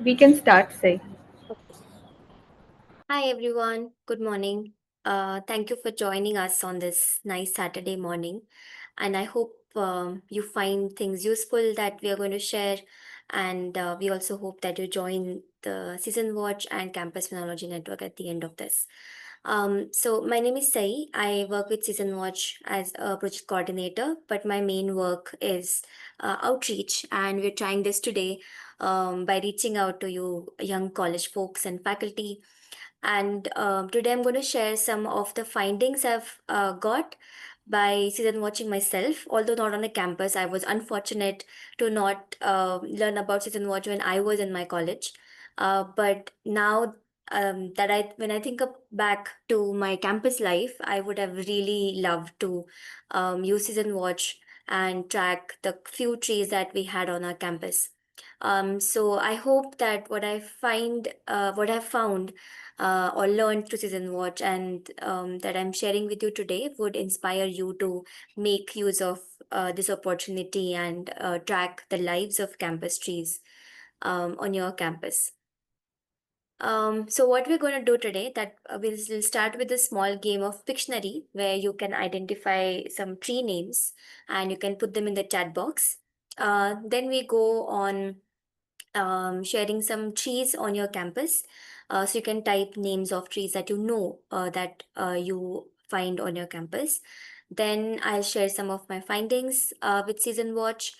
We can start, say. Okay. Hi everyone, good morning. Thank you for joining us on this nice Saturday morning. And I hope you find things useful that we are going to share. And we also hope that you join the Season Watch and Campus Phenology Network at the end of this. So, my name is Sayee. I work with Season Watch as a project coordinator, but my main work is outreach. And we're trying this today by reaching out to you, young college folks and faculty, and today I'm going to share some of the findings I've got by season watching myself. Although not on a campus, I was unfortunate to not learn about season watch when I was in my college. But now that when I think back to my campus life, I would have really loved to use season watch and track the few trees that we had on our campus. So I hope that what I've found or learned through season watch and that I'm sharing with you today would inspire you to make use of this opportunity and track the lives of campus trees on your campus. So what we're going to do today that we'll start with a small game of Pictionary where you can identify some tree names and you can put them in the chat box. Then we go on sharing some trees on your campus. So you can type names of trees that you know that you find on your campus. Then I'll share some of my findings with Season Watch.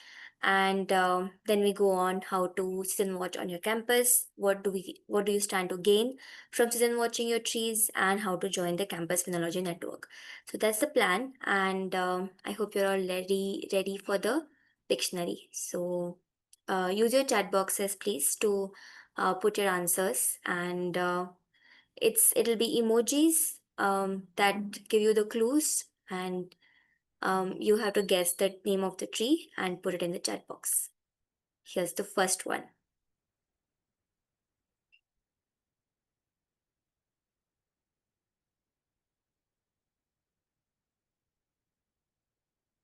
And then we go on how to season watch on your campus. What do you stand to gain from season watching your trees, and how to join the Campus Phenology Network. So that's the plan, and I hope you're all ready for the dictionary. So use your chat boxes, please, to put your answers, and it'll be emojis that give you the clues, and you have to guess the name of the tree and put it in the chat box. Here's the first one.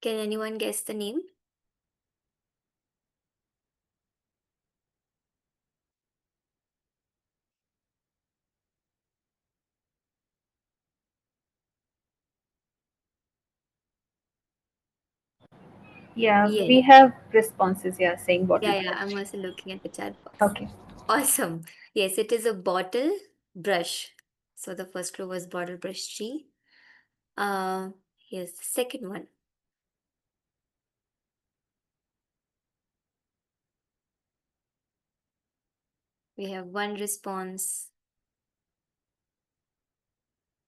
Can anyone guess the name? Yeah, Yes. we have responses, yeah, saying bottle Yeah, brush. I'm also looking at the chat box. Okay. Awesome. Yes, it is a bottle brush. So the first clue was bottle brush tree. Uh, Here's the second one. We have one response.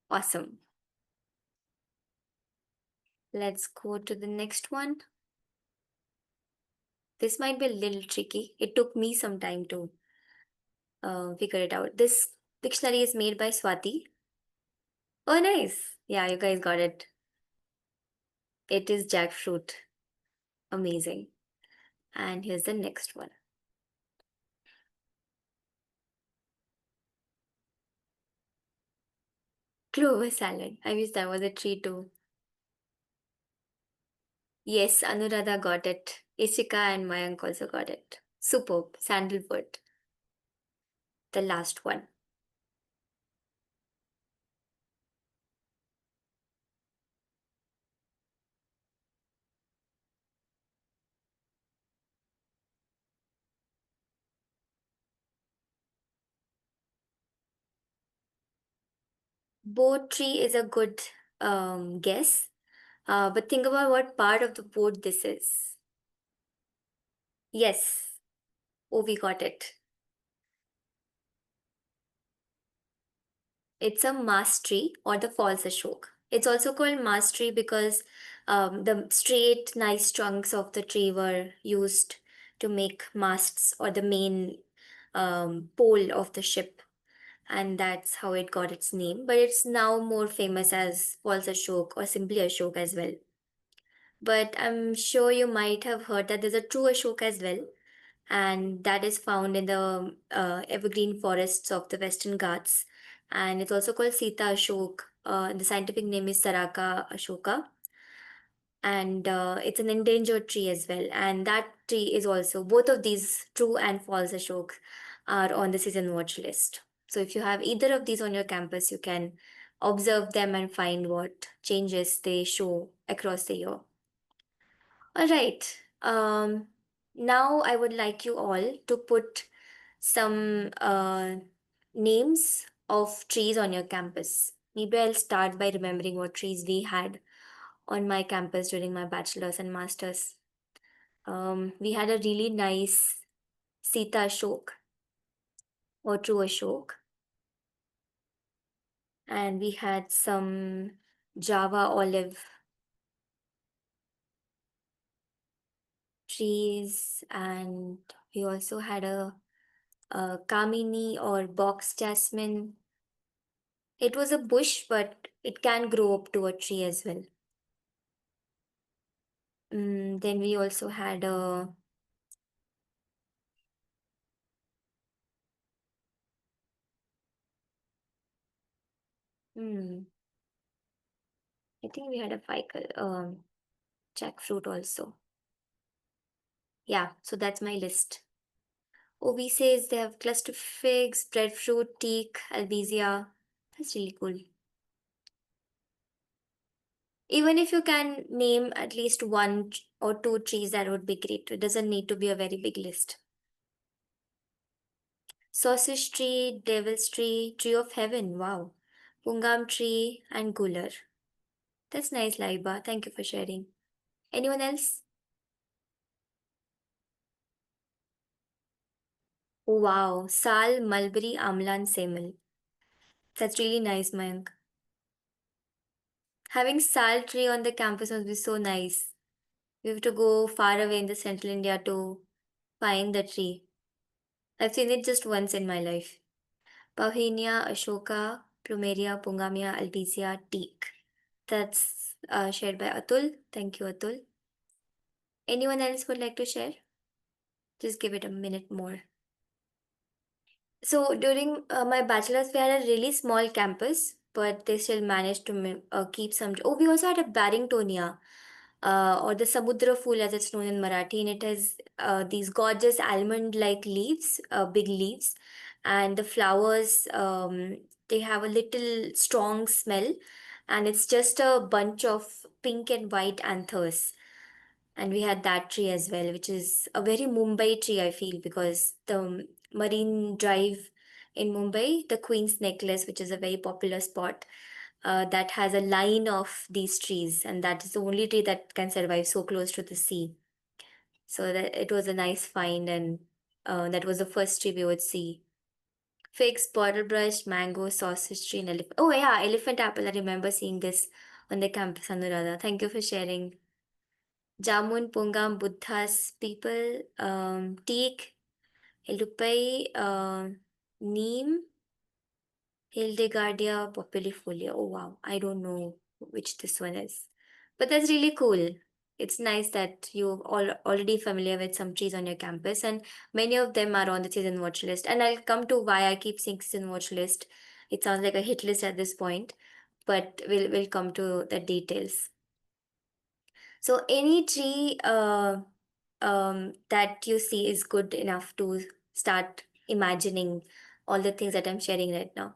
Awesome. Let's go to the next one. This might be a little tricky. It took me some time to figure it out. This dictionary is made by Swati. Oh, nice. Yeah, you guys got it. It is jackfruit. Amazing. And here's the next one. Clover salad. I wish that was a tree too. Yes, Anuradha got it. Ishika and Mayank also got it. Superb. Sandalwood. The last one. Boat tree is a good guess. But think about what part of the boat this is. Yes. Oh, we got it. It's a mast tree or the false ashok. It's also called mast tree because the straight, nice trunks of the tree were used to make masts or the main pole of the ship. And that's how it got its name. But it's now more famous as false ashok or simply ashok as well. But I'm sure you might have heard that there's a true ashok as well, and that is found in the evergreen forests of the Western Ghats. And it's also called Sita Ashok. The scientific name is Saraka Ashoka, and it's an endangered tree as well. And that tree is also both of these true and false Ashok. are on the season watch list. So if you have either of these on your campus, you can observe them and find what changes they show across the year. All right. Now I would like you all to put some names of trees on your campus. Maybe I'll start by remembering what trees we had on my campus during my bachelor's and master's. We had a really nice Sita Ashok or True Ashok, and we had some Java olive trees, and we also had a Kamini or box jasmine. It was a bush, but it can grow up to a tree as well. Then we also had a hmm, I think we had a ficus, jackfruit also. Yeah, so that's my list. OB says they have cluster figs, breadfruit, teak, albizia. That's really cool. Even if you can name at least one or two trees, that would be great. It doesn't need to be a very big list. Sausage tree, devil's tree, tree of heaven. Wow. Pungam tree and gular. That's nice, Laiba. Thank you for sharing. Anyone else? Wow. Sal, mulberry, amla, and semel. That's really nice, Mayank. Having sal tree on the campus must be so nice. We have to go far away in the central India to find the tree. I've seen it just once in my life. Pauhinia, Ashoka, Plumeria, Pungamia, Albizia, teak. That's shared by Atul. Thank you, Atul. Anyone else would like to share? Just give it a minute more. So during my bachelor's, we had a really small campus, but they still managed to keep some. Oh, we also had a Barringtonia, or the Samudra Fool as it's known in Marathi, and it has these gorgeous almond-like leaves, big leaves, and the flowers. They have a little strong smell, and it's just a bunch of pink and white anthers. And we had that tree as well, which is a very Mumbai tree, I feel, because the Marine Drive in Mumbai, the Queen's Necklace, which is a very popular spot, that has a line of these trees, and that is the only tree that can survive so close to the sea. So that it was a nice find, and that was the first tree we would see. Figs, bottle brush, mango, sausage tree, and elephant. Oh yeah, elephant apple. I remember seeing this on the campus, Anuradha. Thank you for sharing. Jamun, Pungam, Buddhas, people, teak, Elupai, neem, Hildegardia populifolia. Oh wow, I don't know which this one is. But that's really cool. It's nice that you're already familiar with some trees on your campus, and many of them are on the season watch list. And I'll come to why I keep saying season watch list. It sounds like a hit list at this point, but we'll come to the details. So any tree that you see is good enough to start imagining all the things that I'm sharing right now.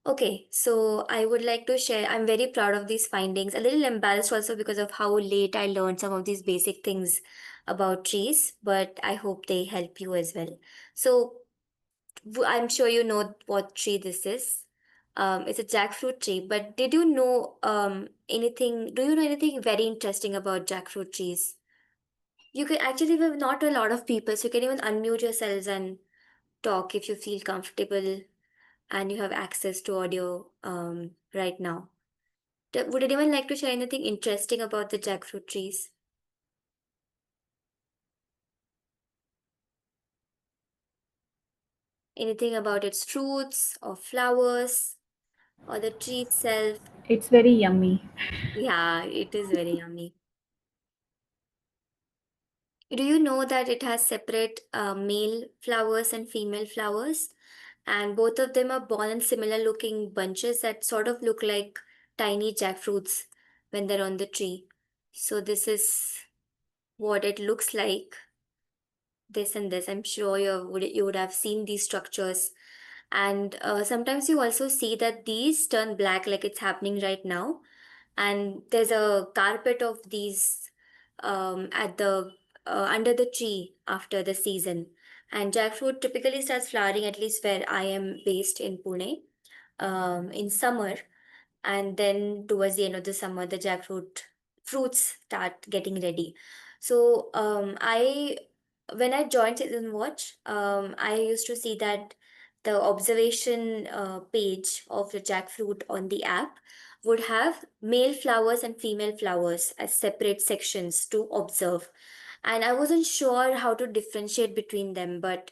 Okay, so I would like to share. I'm very proud of these findings. A little embarrassed also because of how late I learned some of these basic things about trees, but I hope they help you as well. So I'm sure you know what tree this is. It's a jackfruit tree, but did you know anything? Do you know anything very interesting about jackfruit trees? You can actually, we have not a lot of people, so you can even unmute yourselves and talk if you feel comfortable and you have access to audio right now. Would anyone like to share anything interesting about the jackfruit trees? Anything about its fruits or flowers or the tree itself? It's very yummy. Yeah, it is very yummy. Do you know that it has separate male flowers and female flowers? And both of them are born in similar looking bunches that sort of look like tiny jackfruits when they're on the tree. So, this is what it looks like. this and this. I'm sure you would have seen these structures, and sometimes you also see that these turn black, like it's happening right now. And there's a carpet of these at the under the tree after the season. And jackfruit typically starts flowering, at least where I am based in Pune, in summer, and then towards the end of the summer the jackfruit fruits start getting ready. So I when I joined season watch, I used to see that the observation page of the jackfruit on the app would have male flowers and female flowers as separate sections to observe, and I wasn't sure how to differentiate between them. But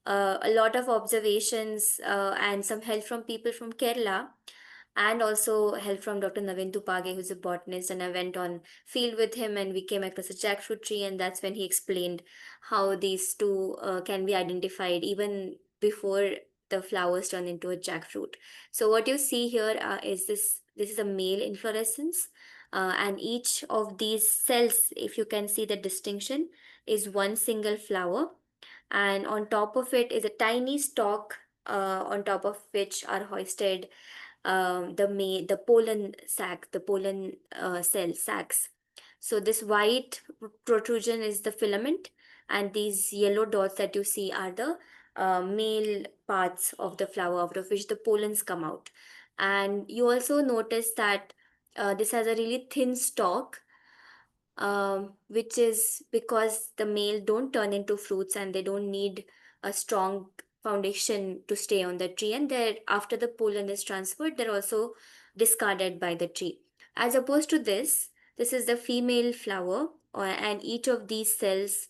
a lot of observations and some help from people from Kerala, and also help from Dr. Navin Tupage, who's a botanist. And I went on field with him, and we came across a jackfruit tree, and that's when he explained how these two can be identified even before the flowers turn into a jackfruit. So what you see here is this is a male inflorescence, and each of these cells, if you can see the distinction, is one single flower, and on top of it is a tiny stalk, on top of which are hoisted the pollen sac, the pollen cell sacs. So this white protrusion is the filament, and these yellow dots that you see are the male parts of the flower, out of which the pollens come out. And you also notice that this has a really thin stalk, which is because the male don't turn into fruits and they don't need a strong foundation to stay on the tree, and they're after the pollen is transferred they're also discarded by the tree. As opposed to this is the female flower, and each of these cells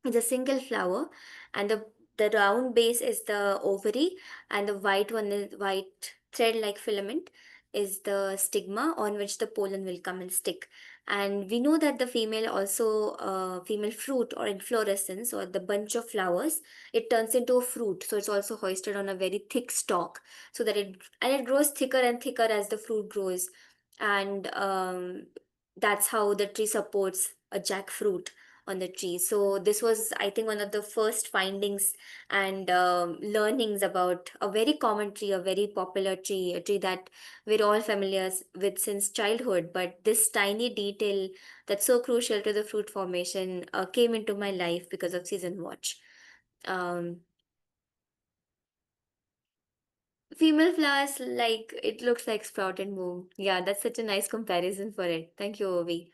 is a single flower, and the round base is the ovary, and the white one is white thread like filament is the stigma on which the pollen will come and stick. And we know that the female also female fruit or inflorescence or the bunch of flowers, it turns into a fruit, so it's also hoisted on a very thick stalk, so that it grows thicker and thicker as the fruit grows. And that's how the tree supports a jackfruit on the tree. So this was, I think, one of the first findings and learnings about a very common tree, a very popular tree, a tree that we're all familiar with since childhood. But this tiny detail that's so crucial to the fruit formation came into my life because of season watch. Um, Female flowers, like it looks like sprout and bloom. Yeah, that's such a nice comparison for it. Thank you, Ovi.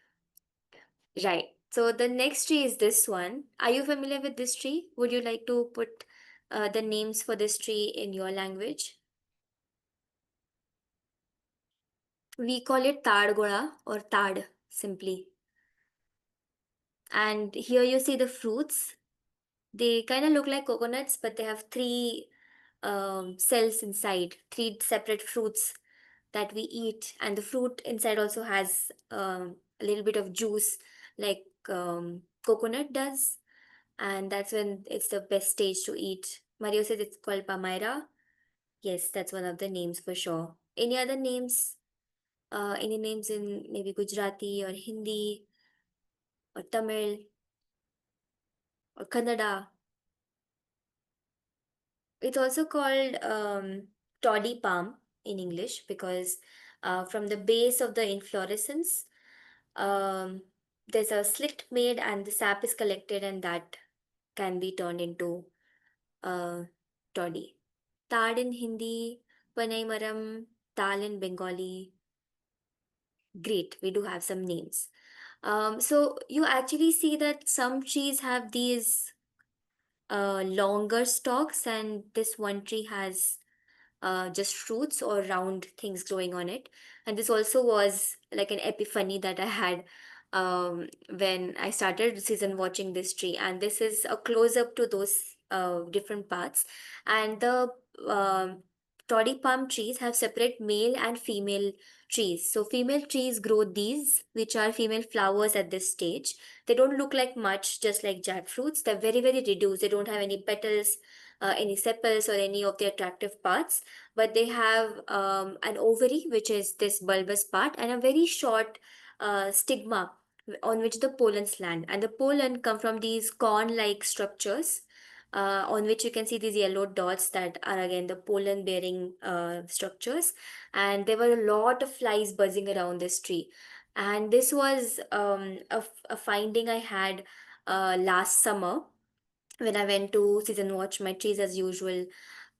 Right. So the next tree is this one. Are you familiar with this tree? Would you like to put the names for this tree in your language? We call it Tad Goda or Tad simply. And here you see the fruits. They kind of look like coconuts, but they have three cells inside, three separate fruits that we eat. And the fruit inside also has a little bit of juice, like coconut does. And that's when it's the best stage to eat. Mario says it's called Palmyra. Yes, that's one of the names for sure. Any other names? Any names in maybe Gujarati or Hindi or Tamil or Kannada? It's also called toddy palm in English because from the base of the inflorescence, um, there's a slit made and the sap is collected, and that can be turned into toddy. Tad in Hindi, Panay Maram, Tal in Bengali. Great, we do have some names. So you actually see that some trees have these longer stalks, and this one tree has just fruits or round things growing on it. And this also was like an epiphany that I had when I started season watching this tree. And this is a close up to those different parts. And the um toddy palm trees have separate male and female trees. So female trees grow these, which are female flowers at this stage. They don't look like much, just like jackfruits. They're very, very reduced. They don't have any petals, any sepals, or any of the attractive parts, but they have an ovary, which is this bulbous part, and a very short stigma, on which the pollens land, and the pollen come from these corn-like structures, on which you can see these yellow dots that are again the pollen-bearing structures. And there were a lot of flies buzzing around this tree, and this was a finding I had last summer when I went to season watch my trees as usual,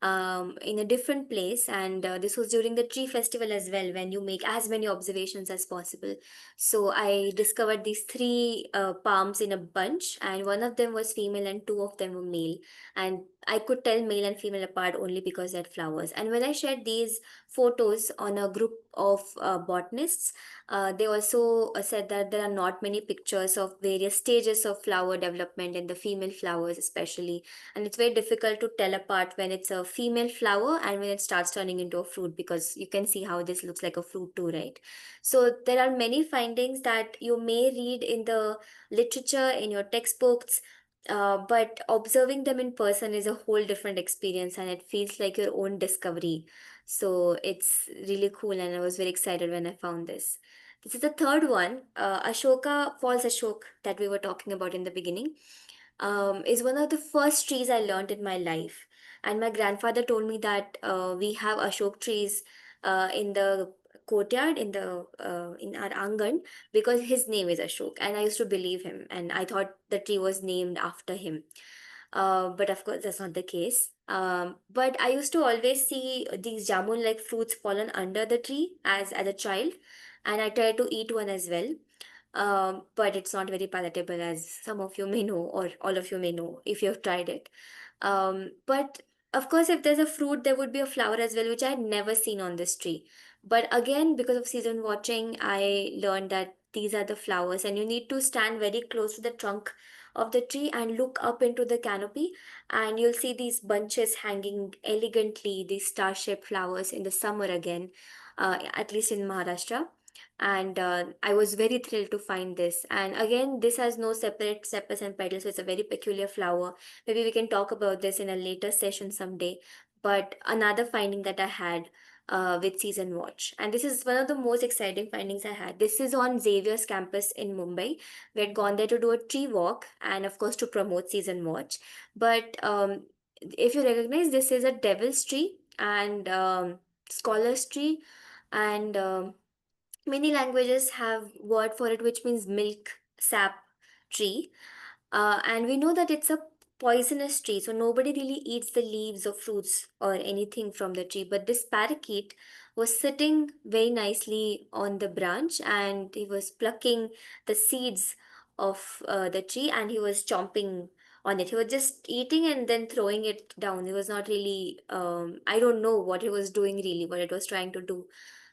in a different place. And this was during the tree festival as well, when you make as many observations as possible. So I discovered these three palms in a bunch, and one of them was female and two of them were male. And I could tell male and female apart only because they had flowers. And when I shared these photos on a group of botanists, they also said that there are not many pictures of various stages of flower development in the female flowers, especially. And it's very difficult to tell apart when it's a female flower and when it starts turning into a fruit, because you can see how this looks like a fruit too, right? So there are many findings that you may read in the literature, in your textbooks, but observing them in person is a whole different experience, and it feels like your own discovery. So it's really cool, and I was very excited when I found this. This is the third one, Ashoka, false Ashok, that we were talking about in the beginning, is one of the first trees I learned in my life. And my grandfather told me that we have Ashok trees in the courtyard, in our angan, because his name is Ashok, and I used to believe him, and I thought the tree was named after him. But of course, that's not the case. But I used to always see these jamun like fruits fallen under the tree as a child, and I tried to eat one as well. But it's not very palatable, as some of you may know, or all of you may know if you have tried it. But of course, if there's a fruit, there would be a flower as well, which I had never seen on this tree. But again, because of season watching, I learned that these are the flowers, and you need to stand very close to the trunk of the tree and look up into the canopy, and you'll see these bunches hanging elegantly, these star-shaped flowers in the summer again, at least in Maharashtra. And I was very thrilled to find this. And again, this has no separate sepals and petals, so it's a very peculiar flower. Maybe we can talk about this in a later session someday. But another finding that I had with Season Watch, and this is one of the most exciting findings I had. This is on Xavier's campus in Mumbai. We had gone there to do a tree walk and, of course, to promote Season Watch. But if you recognize, this is a devil's tree and scholar's tree, and many languages have word for it, which means milk sap tree. And we know that it's a poisonous tree, so nobody really eats the leaves or fruits or anything from the tree. But this parakeet was sitting very nicely on the branch, and he was plucking the seeds of the tree, and he was chomping on it. He was just eating and then throwing it down. He was not really, I don't know what he was doing really, what it was trying to do.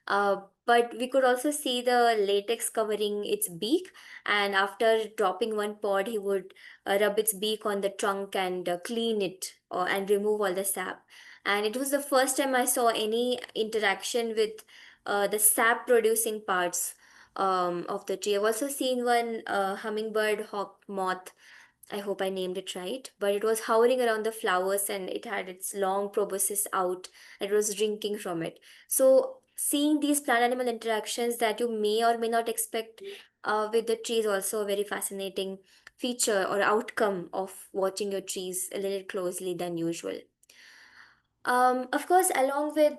But we could also see the latex covering its beak, and after dropping one pod, he would rub its beak on the trunk and clean it and remove all the sap. And it was the first time I saw any interaction with the sap producing parts of the tree. I've also seen one hummingbird hawk moth. I hope I named it right, but it was hovering around the flowers and it had its long proboscis out. It was drinking from it. So, seeing these plant animal interactions that you may or may not expect with the tree is also a very fascinating feature or outcome of watching your trees a little closely than usual. Of course, along with,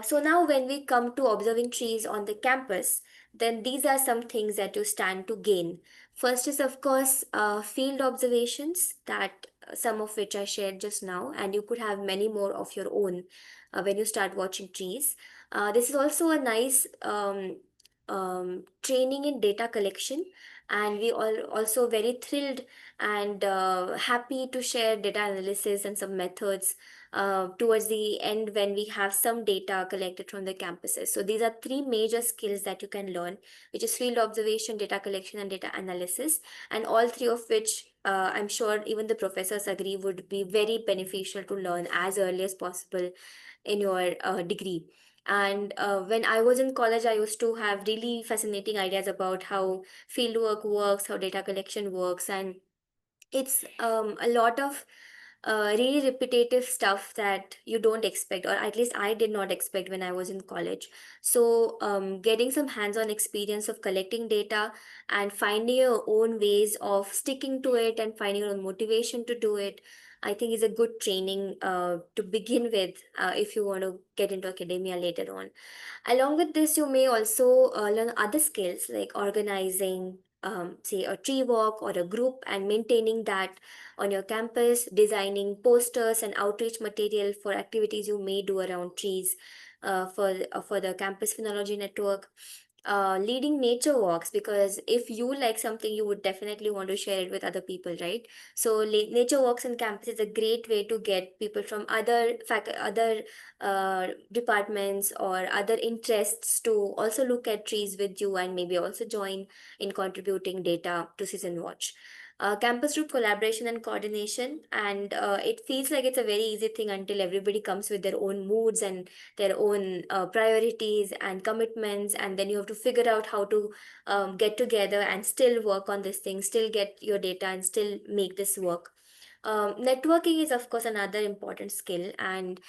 so now when we come to observing trees on the campus, then these are some things that you stand to gain. First is, of course, field observations, that some of which I shared just now, and you could have many more of your own when you start watching trees. This is also a nice training in data collection, and we all also very thrilled and happy to share data analysis and some methods towards the end when we have some data collected from the campuses. So these are three major skills that you can learn, which is field observation, data collection, and data analysis, and all three of which I'm sure even the professors agree would be very beneficial to learn as early as possible in your degree. And when I was in college, I used to have really fascinating ideas about how fieldwork works, how data collection works, and it's a lot of really repetitive stuff that you don't expect, or at least I did not expect when I was in college. So, getting some hands on experience of collecting data and finding your own ways of sticking to it and finding your own motivation to do it, I think is a good training to begin with if you want to get into academia later on. Along with this, you may also learn other skills like organizing, say, a tree walk or a group and maintaining that on your campus, designing posters and outreach material for activities you may do around trees for the Campus Phenology Network. Leading nature walks, because if you like something, you would definitely want to share it with other people, right? So nature walks on campus is a great way to get people from other departments or other interests to also look at trees with you and maybe also join in contributing data to season watch. Campus group collaboration and coordination, and it feels like it's a very easy thing until everybody comes with their own moods and their own priorities and commitments, and then you have to figure out how to get together and still work on this thing, still get your data and still make this work. Networking is, of course, another important skill, and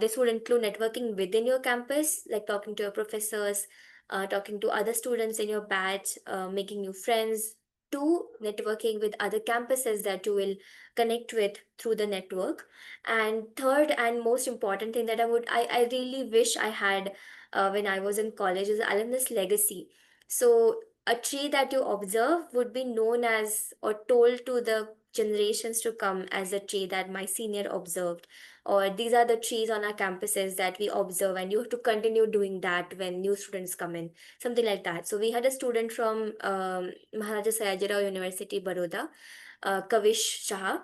this would include networking within your campus, like talking to your professors, talking to other students in your batch, making new friends, to networking with other campuses that you will connect with through the network. And third and most important thing that I really wish I had when I was in college is alumnus legacy. So a tree that you observe would be known as or told to the generations to come as a tree that my senior observed, or these are the trees on our campuses that we observe, and you have to continue doing that when new students come in, something like that. So we had a student from Maharaja Sayajirao University, Baroda, Kavish Shah,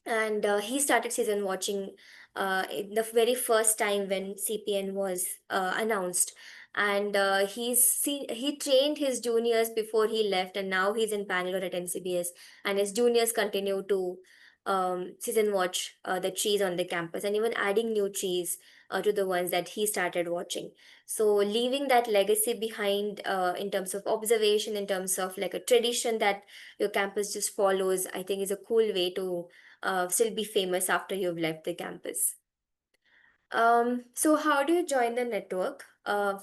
and he started season watching in the very first time when CPN was announced. And he trained his juniors before he left, and now he's in Bangalore at NCBS, and his juniors continue to season watch the trees on the campus and even adding new trees to the ones that he started watching. So leaving that legacy behind in terms of observation, in terms of like a tradition that your campus just follows, I think is a cool way to still be famous after you've left the campus. So how do you join the network?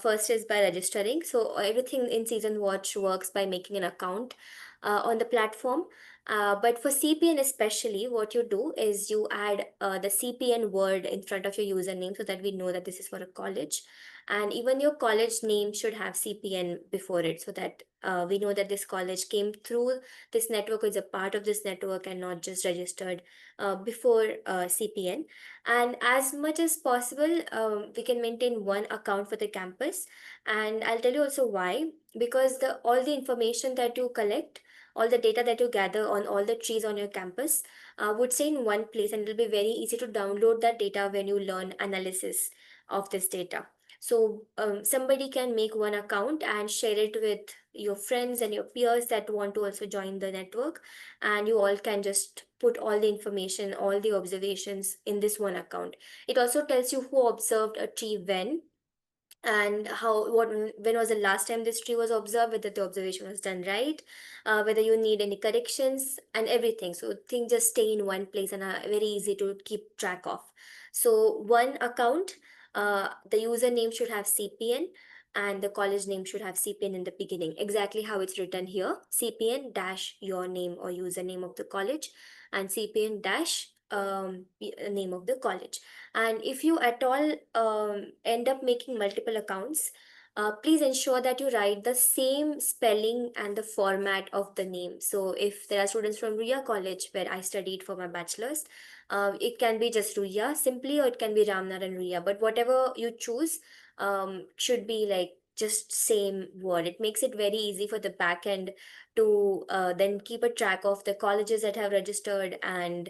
First is by registering. So everything in Season Watch works by making an account on the platform. But for CPN especially, what you do is you add the CPN word in front of your username so that we know that this is for a college. And even your college name should have CPN before it so that we know that this college came through this network, is a part of this network and not just registered before CPN. And as much as possible, we can maintain one account for the campus, and I'll tell you also why. Because the all the information that you collect, all the data that you gather on all the trees on your campus would stay in one place, and it'll be very easy to download that data when you learn analysis of this data. So somebody can make one account and share it with your friends and your peers that want to also join the network, and you all can just put all the information, all the observations in this one account. It also tells you who observed a tree and how what when was the last time this tree was observed, whether the observation was done right, whether you need any corrections and everything. So things just stay in one place and are very easy to keep track of. So one account, the username should have CPN and the college name should have CPN in the beginning, exactly how it's written here: CPN dash your name or username of the college, and CPN dash name of the college. And if you at all end up making multiple accounts, please ensure that you write the same spelling and the format of the name. So if there are students from Ruya College, where I studied for my bachelor's, it can be just Ruya simply, or it can be Ramnar and Ruya. But whatever you choose should be like just same word. It makes it very easy for the back end to then keep a track of the colleges that have registered and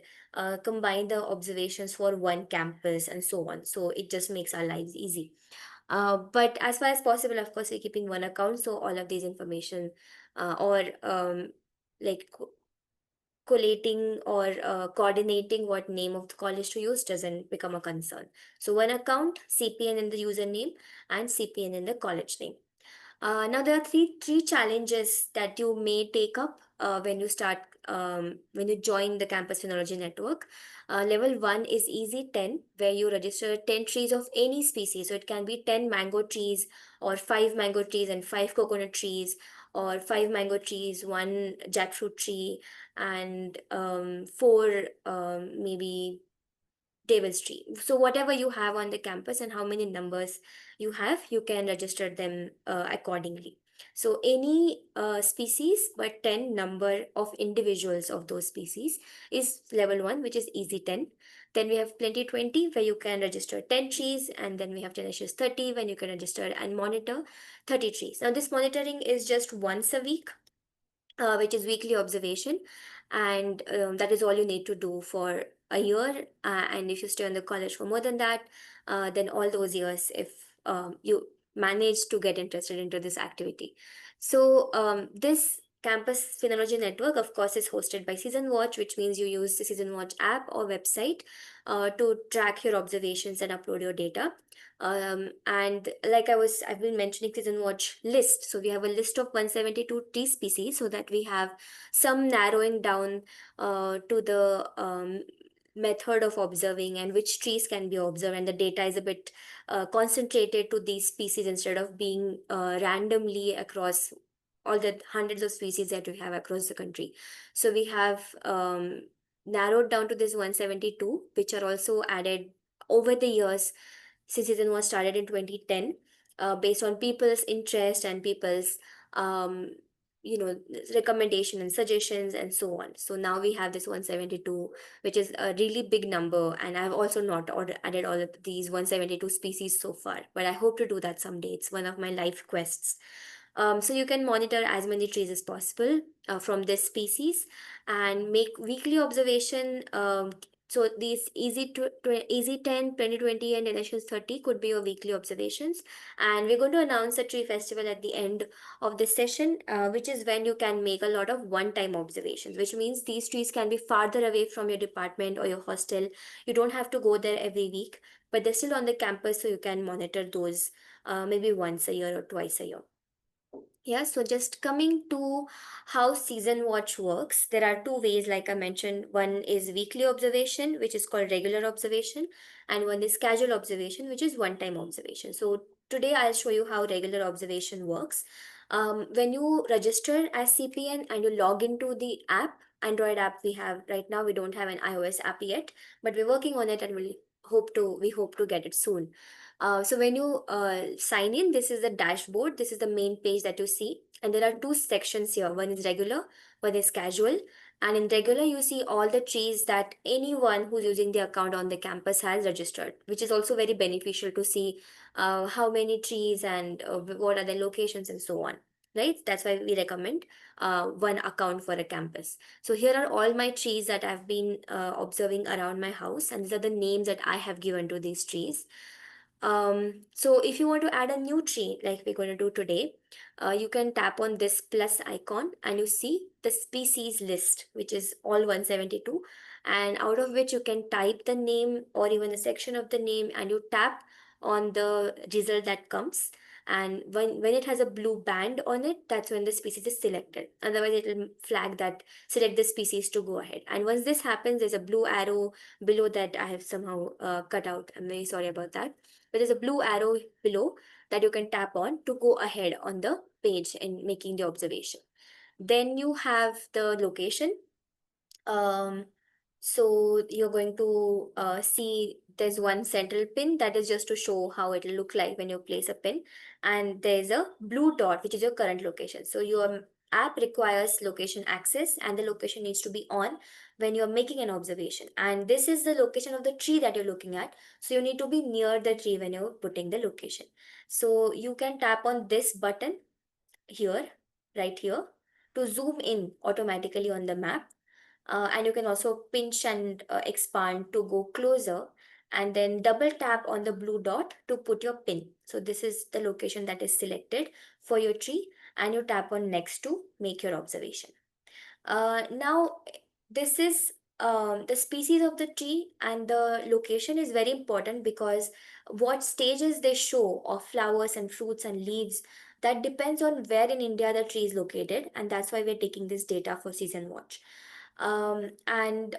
combine the observations for one campus and so on. So it just makes our lives easy. But as far as possible, of course, we're keeping one account, so all of these information or like collating or coordinating what name of the college to use doesn't become a concern. So one account, CPN in the username, and CPN in the college name. Now there are three challenges that you may take up when you start, when you join the Campus Phenology Network. Level 1 is Easy 10, where you register 10 trees of any species. So it can be 10 mango trees, or 5 mango trees and 5 coconut trees, or 5 mango trees, 1 jackfruit tree, and 4 maybe Davis tree. So whatever you have on the campus and how many numbers you have, you can register them accordingly. So any species, but 10 number of individuals of those species is level 1, which is easy 10. Then we have plenty 20, where you can register 10 trees, and then we have tenacious 30, when you can register and monitor 30 trees. Now this monitoring is just once a week, which is weekly observation, and that is all you need to do for a year. And if you stay on the college for more than that, then all those years, if you manage to get interested into this activity. So this Campus Phenology Network, of course, is hosted by Season Watch, which means you use the Season Watch app or website to track your observations and upload your data. And like I've been mentioning Season Watch list. So we have a list of 172 tree species, so that we have some narrowing down to the method of observing and which trees can be observed, and the data is a bit concentrated to these species instead of being randomly across all the hundreds of species that we have across the country. So we have narrowed down to this 172, which are also added over the years since season was started in 2010, based on people's interest and people's um, you know recommendation and suggestions and so on. So now we have this 172, which is a really big number, and I've also not added all of these 172 species so far, but I hope to do that someday. It's one of my life quests. So you can monitor as many trees as possible from this species, and make weekly observation. So these easy 10, 20, 20, and Elections 30 could be your weekly observations. And we're going to announce a tree festival at the end of this session, which is when you can make a lot of one-time observations, which means these trees can be farther away from your department or your hostel. You don't have to go there every week, but they're still on the campus, so you can monitor those maybe once a year or twice a year. Yeah, so just coming to how season watch works, there are two ways, like I mentioned. One is weekly observation, which is called regular observation, and one is casual observation, which is one time observation. So today I'll show you how regular observation works. When you register as CPN and you log into the app, Android app we have right now, we don't have an iOS app yet, but we're working on it, and we hope to get it soon. So when you sign in, this is the dashboard. This is the main page that you see. And there are two sections here. One is regular, one is casual. And in regular, you see all the trees that anyone who's using the account on the campus has registered, which is also very beneficial to see how many trees and what are the locations and so on. Right? That's why we recommend one account for a campus. So here are all my trees that I've been observing around my house, and these are the names that I have given to these trees. So if you want to add a new tree, like we're going to do today, you can tap on this plus icon, and you see the species list, which is all 172, and out of which you can type the name or even a section of the name, and you tap on the result that comes. And when it has a blue band on it, that's when the species is selected. Otherwise, it will flag that select the species to go ahead. And once this happens, there's a blue arrow below that I have somehow cut out. I'm very sorry about that, but there's a blue arrow below that you can tap on to go ahead on the page and making the observation. Then you have the location. um, so you're going to see there's one central pin that is just to show how it will look like when you place a pin. And there's a blue dot, which is your current location. So your app requires location access, and the location needs to be on when you're making an observation. And this is the location of the tree that you're looking at. So you need to be near the tree when you're putting the location. So you can tap on this button here, right here, to zoom in automatically on the map. And you can also pinch and expand to go closer, and then double tap on the blue dot to put your pin. So this is the location that is selected for your tree, and you tap on next to make your observation. Now, this is the species of the tree and the location is very important, because what stages they show of flowers and fruits and leaves That depends on where in India the tree is located, and that's why we're taking this data for season watch. And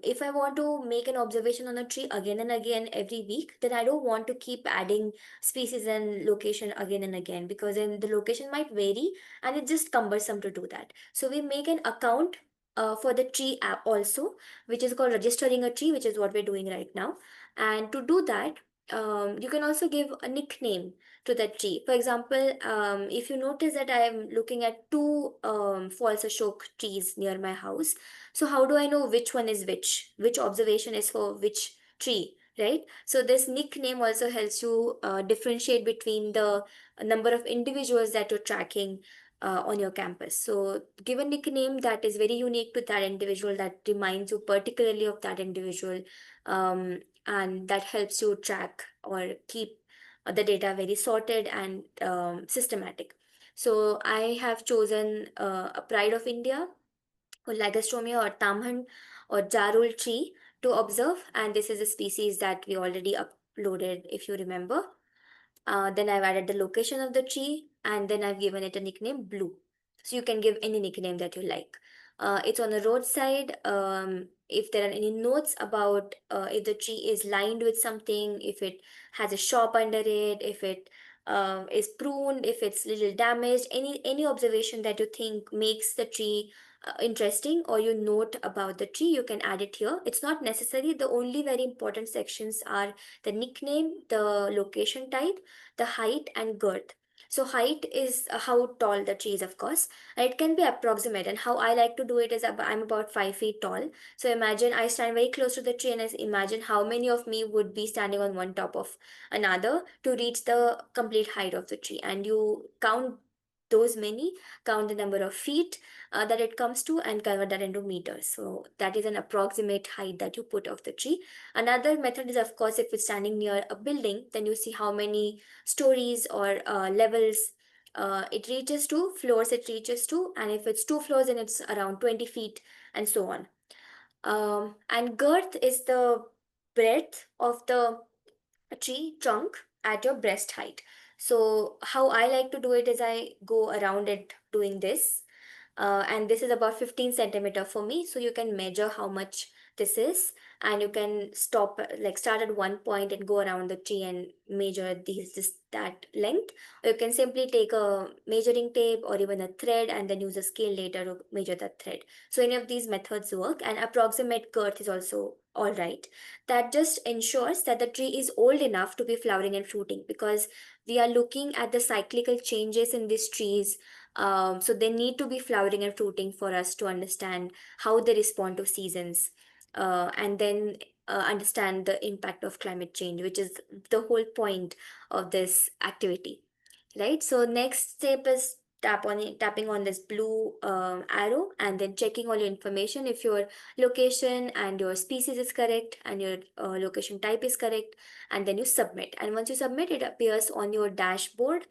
if I want to make an observation on a tree again and again every week, then I don't want to keep adding species and location again and again, because then the location might vary and it's just cumbersome to do that. So we make an account for the tree app also, which is called registering a tree, which is what we're doing right now. And to do that, you can also give a nickname to that tree. For example, if you notice that I am looking at two false ashok trees near my house, so how do I know which one is which observation is for which tree, right? So this nickname also helps you differentiate between the number of individuals that you're tracking on your campus. So give a nickname that is very unique to that individual, that reminds you particularly of that individual, and that helps you track or keep the data very sorted and systematic. So I have chosen a Pride of India or Lagostomia or Tamhan or Jarul tree to observe, and this is a species that we already uploaded, if you remember. Then I've added the location of the tree, and then I've given it a nickname Blue. So you can give any nickname that you like. It's on the roadside. If there are any notes about if the tree is lined with something, if it has a shop under it, if it is pruned, if it's little damaged, any observation that you think makes the tree interesting, or you note about the tree, you can add it here. It's not necessary. The only very important sections are the nickname, the location type, the height, and girth. So height is how tall the tree is, of course, and it can be approximate. And how I like to do it is I'm about 5 feet tall. So imagine I stand very close to the tree, and I imagine how many of me would be standing on one top of another to reach the complete height of the tree. And you count those many, count the number of feet that it comes to, and convert that into meters. So that is an approximate height that you put of the tree. Another method is, of course, if it's standing near a building, then you see how many stories or levels it reaches to, floors it reaches to, and if it's two floors, then it's around 20 feet, and so on. And girth is the breadth of the tree trunk at your breast height. So, how I like to do it is I go around it doing this, and this is about 15 centimeter for me, so you can measure how much this is, and you can stop, like start at one point and go around the tree and measure this that length, or you can simply take a measuring tape or even a thread and then use a scale later to measure that thread. So any of these methods work, and approximate girth is also all right. That just ensures that the tree is old enough to be flowering and fruiting, because we are looking at the cyclical changes in these trees. So they need to be flowering and fruiting for us to understand how they respond to seasons, and then understand the impact of climate change, which is the whole point of this activity, right? So next step is tapping on this blue arrow, and then checking all your information. If your location and your species is correct and your location type is correct, and then you submit. And once you submit, it appears on your dashboard,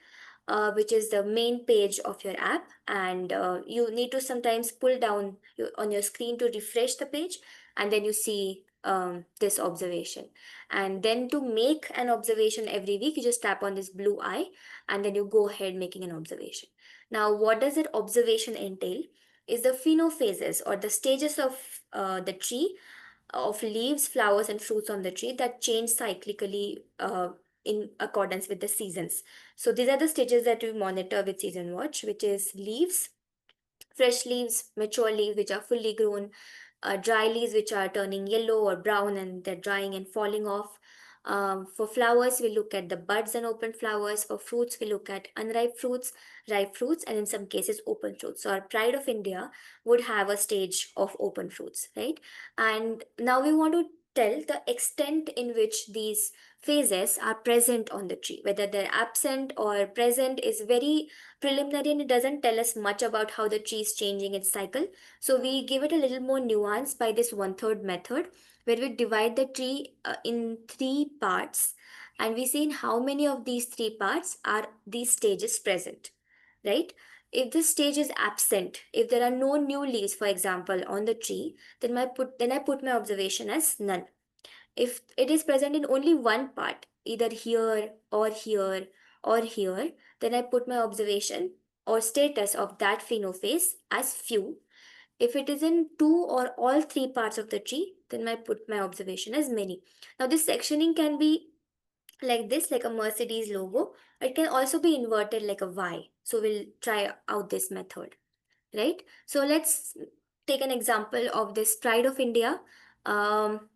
which is the main page of your app. And you need to sometimes pull down on your screen to refresh the page, and then you see this observation. And then to make an observation every week, you just tap on this blue eye, and then you go ahead making an observation. Now, what does that observation entail? Is the phenophases, or the stages of the tree, of leaves, flowers, and fruits on the tree that change cyclically in accordance with the seasons. So these are the stages that we monitor with Season Watch, which is leaves, fresh leaves, mature leaves which are fully grown, dry leaves which are turning yellow or brown and they're drying and falling off. For flowers, we look at the buds and open flowers. For fruits, we look at unripe fruits, ripe fruits, and in some cases, open fruits. So, our Pride of India would have a stage of open fruits, right? And now we want to tell the extent in which these phases are present on the tree. Whether they're absent or present is very preliminary, and it doesn't tell us much about how the tree is changing its cycle. So we give it a little more nuance by this one third method, where we divide the tree in three parts, and we see in how many of these three parts are these stages present, right? If this stage is absent, if there are no new leaves, for example, on the tree, then I put my observation as none. If it is present in only one part, either here or here or here, then I put my observation or status of that phenophase as few. If it is in two or all three parts of the tree, then I put my observation as many. Now, this sectioning can be like this, like a Mercedes logo. It can also be inverted like a Y. So we'll try out this method, right? So let's take an example of this Pride of India. Um,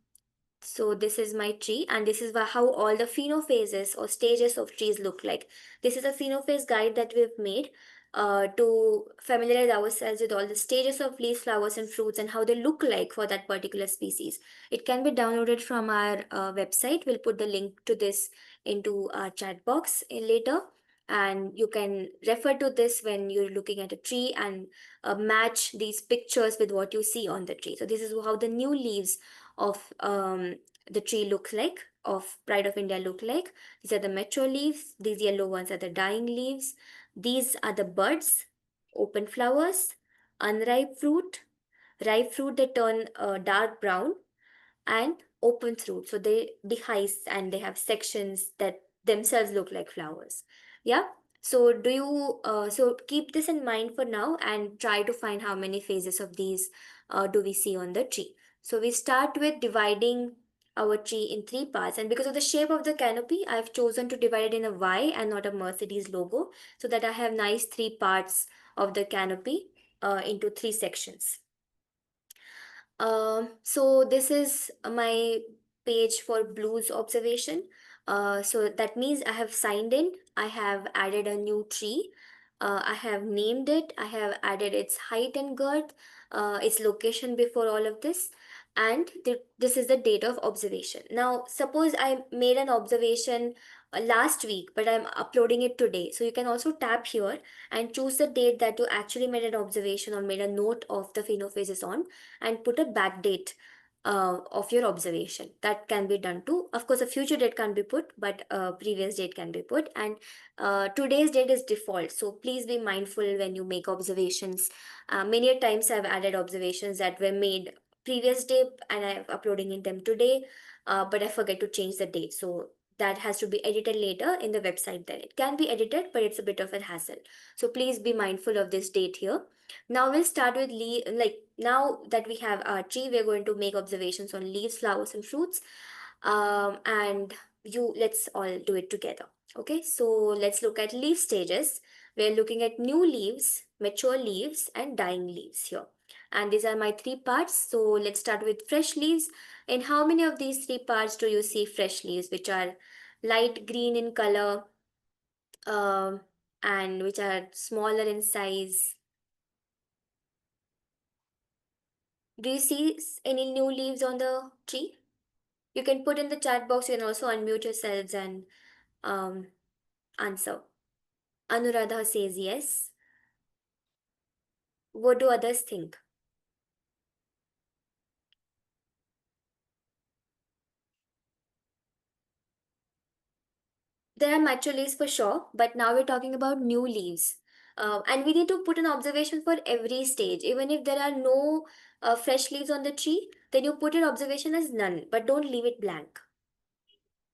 so this is my tree, and this is how all the phases or stages of trees look like. This is a phenophase guide that we've made to familiarize ourselves with all the stages of leaves, flowers, and fruits and how they look like for that particular species. It can be downloaded from our website. We'll put the link to this into our chat box later. And you can refer to this when you're looking at a tree and match these pictures with what you see on the tree. So, this is how the new leaves of the tree looks like, of Pride of India look like. These are the mature leaves, these yellow ones are the dying leaves, these are the buds, open flowers, unripe fruit, ripe fruit that turn dark brown, and open fruit. So they dehisce and they have sections that themselves look like flowers. Yeah. So do you so keep this in mind for now and try to find how many phases of these do we see on the tree. So we start with dividing our tree in three parts, and because of the shape of the canopy, I've chosen to divide it in a Y and not a Mercedes logo, so that I have nice three parts of the canopy into three sections. So this is my page for blues observation. So that means I have signed in, I have added a new tree, I have named it, I have added its height and girth, its location before all of this, and this is the date of observation. Now, suppose I made an observation last week, but I'm uploading it today. So you can also tap here and choose the date that you actually made an observation or made a note of the phenophases on, and put a back date of your observation. That can be done too. Of course, a future date can be put, but a previous date can be put. And today's date is default. So please be mindful when you make observations. Many a times I've added observations that were made previous day and I'm uploading in them today, but I forget to change the date. So that has to be edited later in the website. Then it can be edited, but it's a bit of a hassle. So please be mindful of this date here. Now we'll start with like now that we have our tree, we're going to make observations on leaves, flowers, and fruits. And let's all do it together. Okay, so let's look at leaf stages. We're looking at new leaves, mature leaves, and dying leaves here. And these are my three parts. So let's start with fresh leaves. In how many of these three parts do you see fresh leaves, which are light green in color, um, and which are smaller in size? Do you see any new leaves on the tree? You can put in the chat box. You can also unmute yourselves and um, answer. Anuradha says yes. What do others think? There are mature leaves for sure, but now we're talking about new leaves. And we need to put an observation for every stage. Even if there are no fresh leaves on the tree, then you put your observation as none, but don't leave it blank.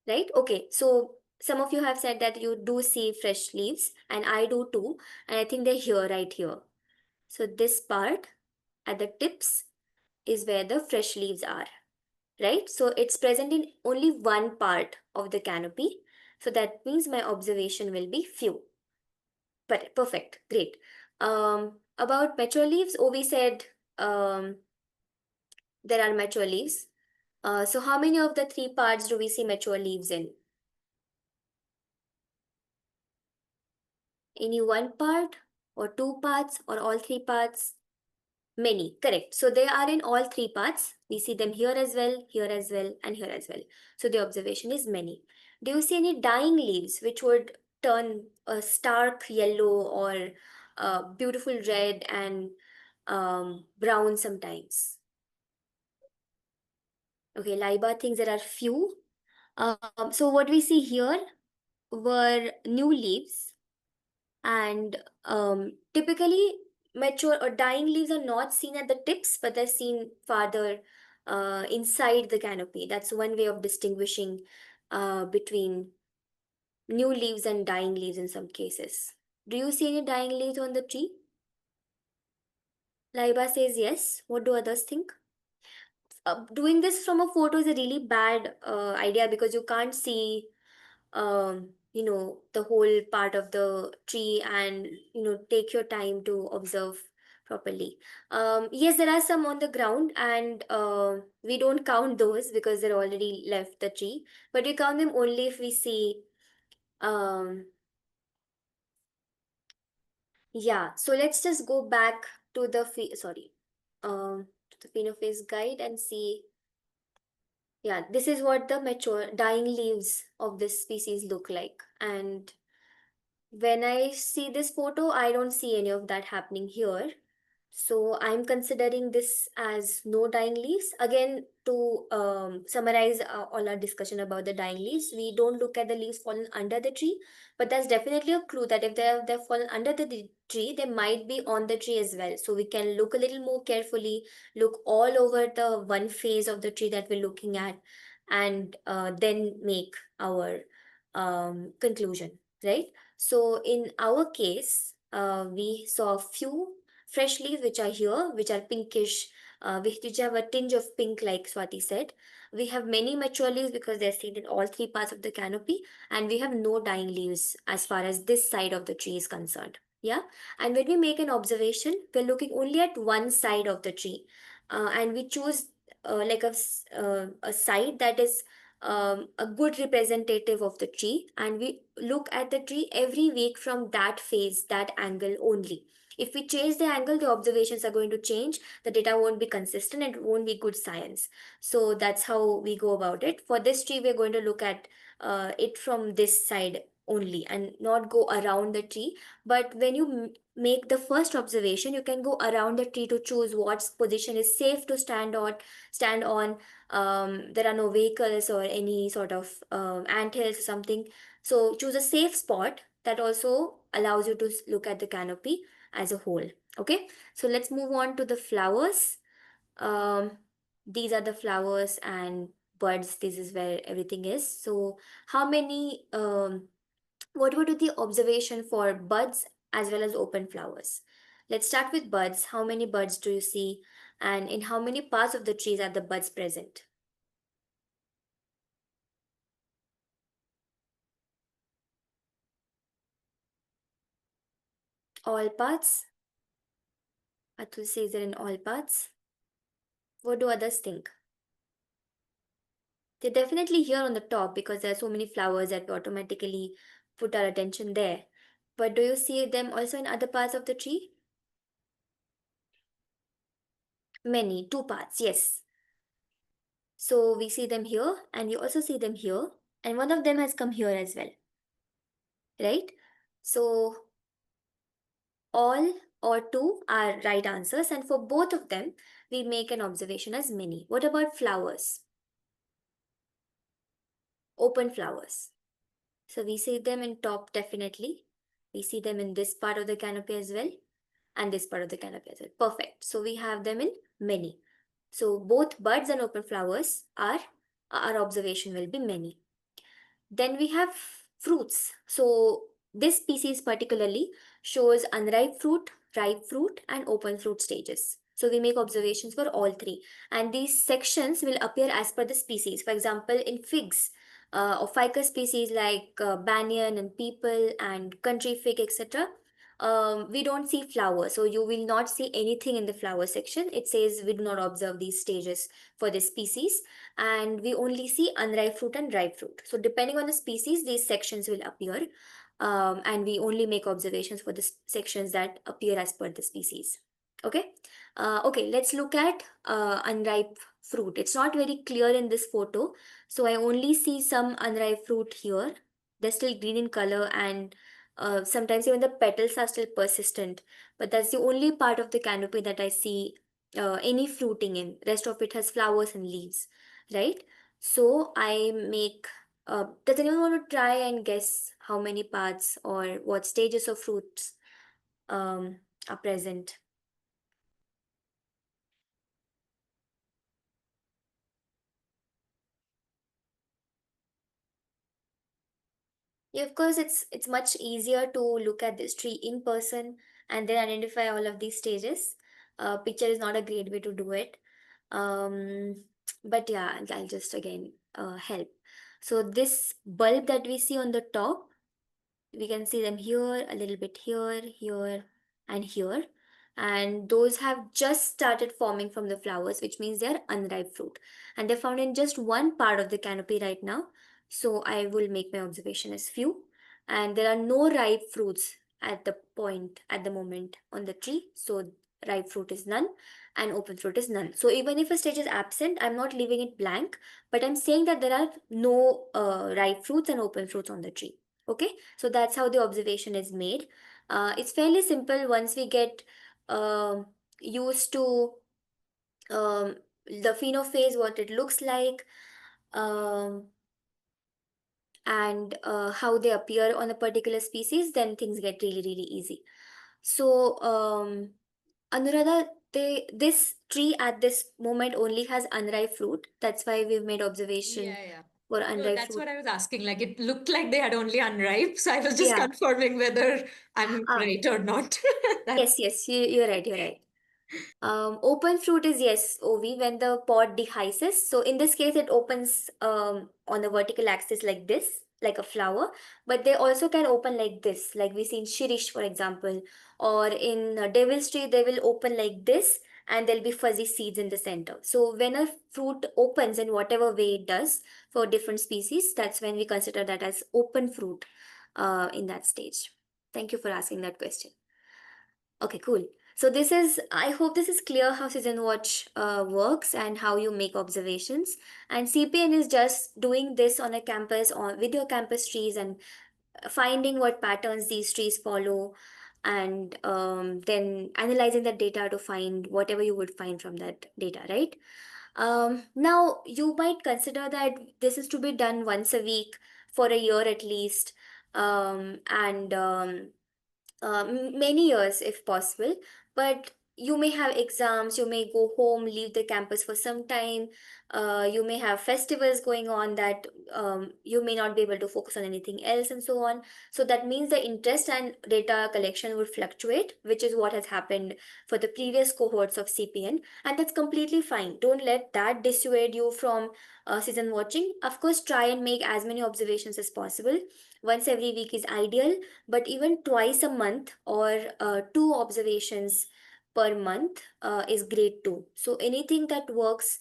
Right? Okay, so some of you have said that you do see fresh leaves, and I do too. And I think they're here, right here. So this part at the tips is where the fresh leaves are, right? So it's present in only one part of the canopy. So that means my observation will be few. But perfect, great. About mature leaves, Ovi said there are mature leaves. So how many of the three parts do we see mature leaves in? Any one part or two parts or all three parts? Many, correct. So they are in all three parts. We see them here as well, and here as well. So the observation is many. Do you see any dying leaves which would turn a stark yellow or beautiful red and brown sometimes? Okay, Laiba thinks there are few. So what we see here were new leaves, and typically mature or dying leaves are not seen at the tips, but they're seen farther inside the canopy. That's one way of distinguishing between new leaves and dying leaves in some cases. Do you see any dying leaves on the tree? Laiba says yes. What do others think? Doing this from a photo is a really bad idea because you can't see the whole part of the tree, and take your time to observe properly. Yes, there are some on the ground, and we don't count those because they're already left the tree, but we count them only if we see. um, yeah, so let's just go back to the to the phenophase guide and see. Yeah, this is what the mature dying leaves of this species look like. And when I see this photo, I don't see any of that happening here. So I'm considering this as no dying leaves. Again, to summarize all our discussion about the dying leaves, we don't look at the leaves fallen under the tree, but that's definitely a clue that if they're fallen under the tree, they might be on the tree as well. So we can look a little more carefully, look all over the one phase of the tree that we're looking at, and then make our conclusion, right? So in our case, we saw a few fresh leaves which are here, which are pinkish, which have a tinge of pink, like Swati said. We have many mature leaves because they're seen in all three parts of the canopy, and we have no dying leaves as far as this side of the tree is concerned. Yeah, and when we make an observation, we're looking only at one side of the tree, and we choose like a side that is a good representative of the tree, and we look at the tree every week from that phase, that angle only. If we change the angle, the observations are going to change, the data won't be consistent, and it won't be good science. So that's how we go about it. For this tree, we're going to look at it from this side only and not go around the tree. But when you make the first observation, you can go around the tree to choose what position is safe to stand on. There are no vehicles or any sort of ant hills or something. So choose a safe spot that also allows you to look at the canopy as a whole. Okay, so let's move on to the flowers. um, these are the flowers and buds. This is where everything is. So how many what would be the observation for buds as well as open flowers? Let's start with buds. How many buds do you see, and in how many parts of the trees are the buds present? All parts? Atul says they're in all parts. What do others think? They're definitely here on the top because there are so many flowers that we automatically put our attention there. But do you see them also in other parts of the tree? Many, two parts, yes. So we see them here and we also see them here, and one of them has come here as well, right? So all or two are right answers, and for both of them, we make an observation as many. What about flowers? Open flowers. So we see them in top definitely. We see them in this part of the canopy as well, and this part of the canopy as well. Perfect. So we have them in many. So both buds and open flowers are our observation will be many. Then we have fruits. So this species particularly shows unripe fruit, ripe fruit, and open fruit stages. So we make observations for all three. And these sections will appear as per the species. For example, in figs, or ficus species like banyan and peepal and country fig, etc. We don't see flowers, so you will not see anything in the flower section. It says we do not observe these stages for this species, and we only see unripe fruit and ripe fruit. So depending on the species, these sections will appear, and we only make observations for the sections that appear as per the species. Okay. Okay, let's look at unripe fruit. It's not very clear in this photo, so I only see some unripe fruit here. They're still green in color, and sometimes even the petals are still persistent. But that's the only part of the canopy that I see any fruiting in. Rest of it has flowers and leaves, right? So I make. Does anyone want to try and guess how many parts or what stages of fruits are present? Yeah, of course, it's much easier to look at this tree in person and then identify all of these stages. Picture is not a great way to do it. Um, but yeah, I'll just again help. So this bulb that we see on the top, we can see them here, a little bit here, here, and here. And those have just started forming from the flowers, which means they're unripe fruit. And they're found in just one part of the canopy right now. So I will make my observation as few. And there are no ripe fruits at the point, at the moment on the tree. So ripe fruit is none and open fruit is none. So even if a stage is absent, I'm not leaving it blank, but I'm saying that there are no ripe fruits and open fruits on the tree. Okay, so that's how the observation is made. It's fairly simple once we get um used to um, the phenophase, what it looks like, um, and how they appear on a particular species, then things get really, really easy. So, Anuradha, this tree at this moment only has unripe fruit. That's why we've made observation Yeah, yeah. for No, unripe that's fruit. what I was asking. Like it looked like they had only unripe. So I was just Yeah. confirming whether I'm Ah, right or not. That's yes, yes, you're right, you're right. Open fruit is yes, OV, when the pod dehisces. So in this case, it opens on the vertical axis like this, like a flower. But they also can open like this, like we see in Shirish, for example, or in Devil's Tree, they will open like this, and there'll be fuzzy seeds in the center. So when a fruit opens in whatever way it does for different species, that's when we consider that as open fruit in that stage. Thank you for asking that question. Okay, cool. So this is, I hope this is clear how season watch works and how you make observations. And CPN is just doing this on a campus or with your campus trees and finding what patterns these trees follow, and then analyzing that data to find whatever you would find from that data, right? Now you might consider that this is to be done once a week for a year at least, and many years if possible. But you may have exams, you may go home, leave the campus for some time, you may have festivals going on that you may not be able to focus on anything else, and so on. So that means the interest and data collection would fluctuate, which is what has happened for the previous cohorts of CPN, and that's completely fine. Don't let that dissuade you from season watching. Of course, try and make as many observations as possible. Once every week is ideal, but even twice a month or two observations per month is great too. So anything that works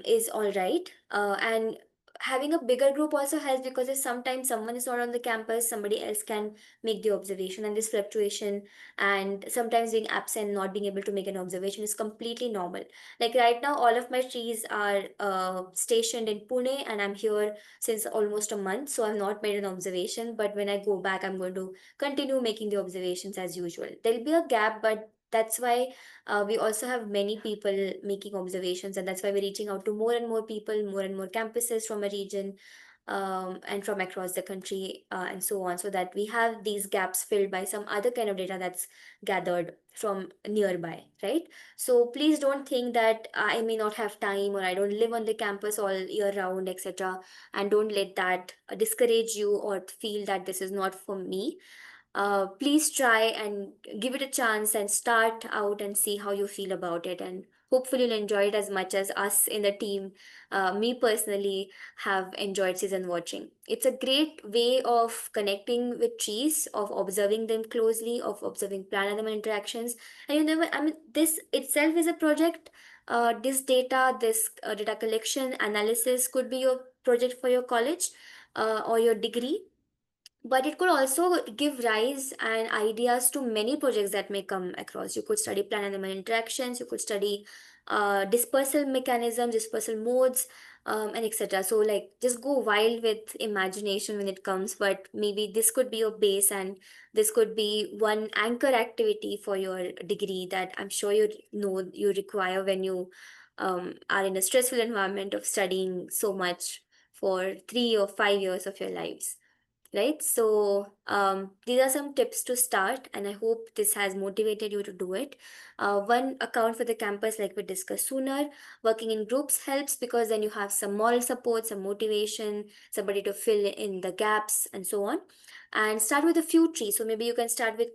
is all right. And having a bigger group also helps, because if sometimes someone is not on the campus, somebody else can make the observation, and this fluctuation and sometimes being absent, not being able to make an observation is completely normal. Like right now, all of my trees are stationed in Pune, and I'm here since almost a month, so I've not made an observation. But when I go back, I'm going to continue making the observations as usual. There'll be a gap, but that's why we also have many people making observations, and that's why we're reaching out to more and more people, more and more campuses from a region, and from across the country, and so on, so that we have these gaps filled by some other kind of data that's gathered from nearby, right? So please don't think that I may not have time or I don't live on the campus all year round, etc. And don't let that discourage you or feel that this is not for me. Please try and give it a chance and start out and see how you feel about it. And hopefully, you'll enjoy it as much as us in the team, me personally, have enjoyed season watching. It's a great way of connecting with trees, of observing them closely, of observing plant animal interactions. And you never, I mean, this itself is a project. This data, this data collection analysis could be your project for your college or your degree, but it could also give rise and ideas to many projects that may come across. You could study plant animal interactions, you could study dispersal mechanisms, dispersal modes, and etc. So, like, just go wild with imagination when it comes. But maybe this could be your base, and this could be one anchor activity for your degree that I'm sure you know you require when you are in a stressful environment of studying so much for 3 or 5 years of your lives, right? So these are some tips to start, and I hope this has motivated you to do it. One, account for the campus, like we discussed sooner. Working in groups helps because then you have some moral support, some motivation, somebody to fill in the gaps, and so on. And start with a few trees. So maybe you can start with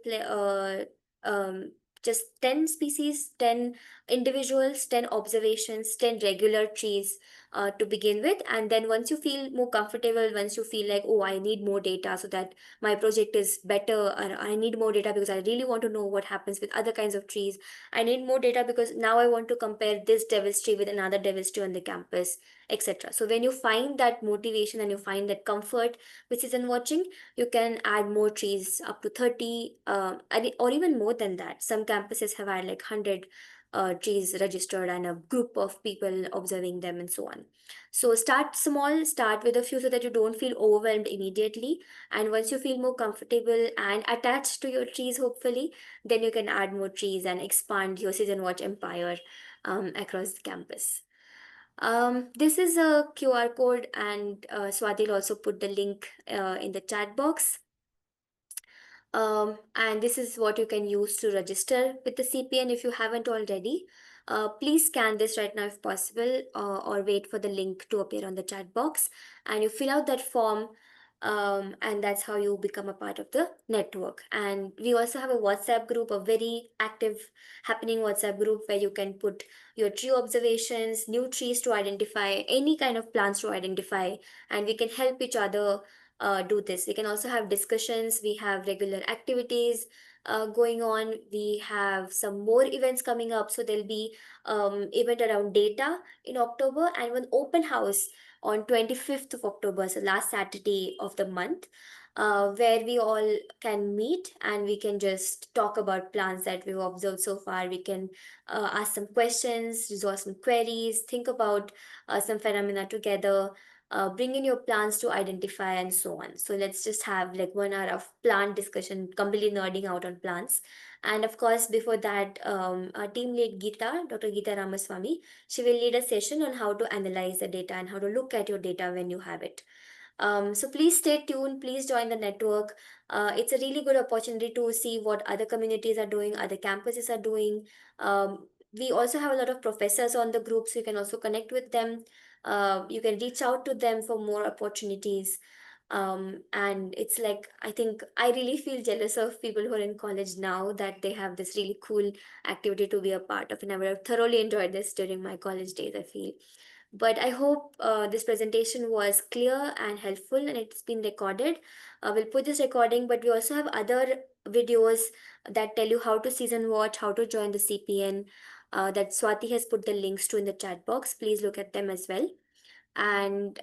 um, just 10 species, 10 individuals, 10 observations, 10 regular trees to begin with. And then once you feel more comfortable, once you feel like, oh, I need more data so that my project is better, or I need more data because I really want to know what happens with other kinds of trees. I need more data because now I want to compare this devil's tree with another devil's tree on the campus, etc. So when you find that motivation and you find that comfort with season watching, you can add more trees up to 30, or even more than that. Some campuses have had like 100 trees registered and a group of people observing them, and so on. So start small, start with a few so that you don't feel overwhelmed immediately. And once you feel more comfortable and attached to your trees, hopefully, then you can add more trees and expand your season watch empire across the campus. This is a QR code, and Swati will also put the link in the chat box. And this is what you can use to register with the CPN if you haven't already. Please scan this right now if possible, or wait for the link to appear on the chat box. And you fill out that form, and that's how you become a part of the network. And we also have a WhatsApp group, a very active, happening WhatsApp group where you can put your tree observations, new trees to identify, any kind of plants to identify, and we can help each other do this. We can also have discussions. We have regular activities going on. We have some more events coming up. So there'll be event around data in October, and one open house on 25th of October, so last Saturday of the month, where we all can meet and we can just talk about plants that we've observed so far. We can ask some questions, resolve some queries, think about some phenomena together, bring in your plants to identify, and so on. So let's just have like 1 hour of plant discussion, completely nerding out on plants. And of course, before that, our team lead Geeta, Dr. Geeta Ramaswamy, she will lead a session on how to analyze the data and how to look at your data when you have it. So please stay tuned. Please join the network. It's a really good opportunity to see what other communities are doing, other campuses are doing. We also have a lot of professors on the group, so you can also connect with them. You can reach out to them for more opportunities. And it's like, I think I really feel jealous of people who are in college now that they have this really cool activity to be a part of. And I would have thoroughly enjoyed this during my college days, I feel. But I hope this presentation was clear and helpful, and it's been recorded. We'll put this recording, but we also have other videos that tell you how to season watch, how to join the CPN, that Swati has put the links to in the chat box. Please look at them as well. And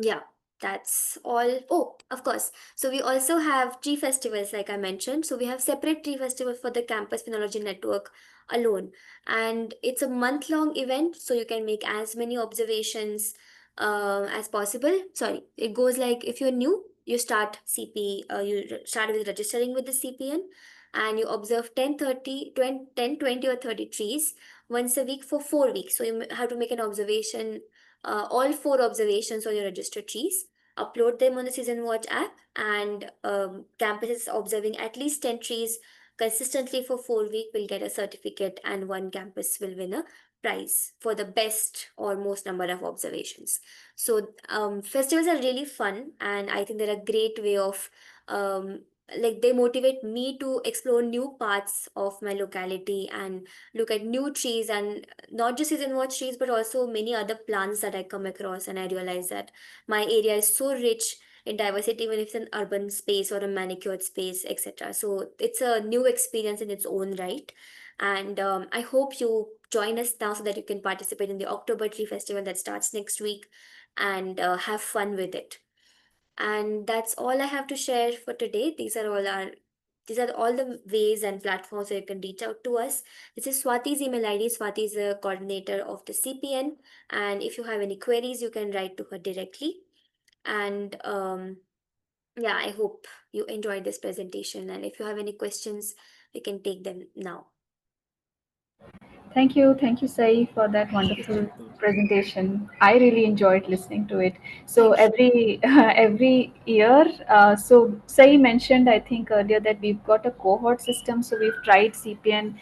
yeah, that's all. Oh, of course. So we also have tree festivals, like I mentioned. So we have separate tree festivals for the Campus Phenology Network alone. And it's a month-long event, so you can make as many observations as possible. Sorry, it goes like, if you're new, you start start with registering with the CPN, and you observe 10, 30, 20, 10, 20, or 30 trees once a week for 4 weeks. So you have to make an observation, all four observations on your registered trees, upload them on the Season Watch app, and campus is observing at least 10 trees consistently for 4 weeks will get a certificate, and one campus will win a prize for the best or most number of observations. So festivals are really fun, and I think they're a great way of like, they motivate me to explore new parts of my locality and look at new trees, and not just season watch trees, but also many other plants that I come across. And I realize that my area is so rich in diversity, even if it's an urban space or a manicured space, etc. So it's a new experience in its own right. And I hope you join us now so that you can participate in the October Tree Festival that starts next week, and have fun with it. And that's all I have to share for today. These are all the ways and platforms where you can reach out to us. This is Swati's email ID. Swati is the coordinator of the CPN. And if you have any queries, you can write to her directly. And yeah, I hope you enjoyed this presentation. And if you have any questions, we can take them now. Thank you, Sai, for that Thank you, wonderful Swati. presentation. I really enjoyed listening to it. So Thank you. every every year, so Sai mentioned, I think earlier, that we've got a cohort system. So we've tried CPN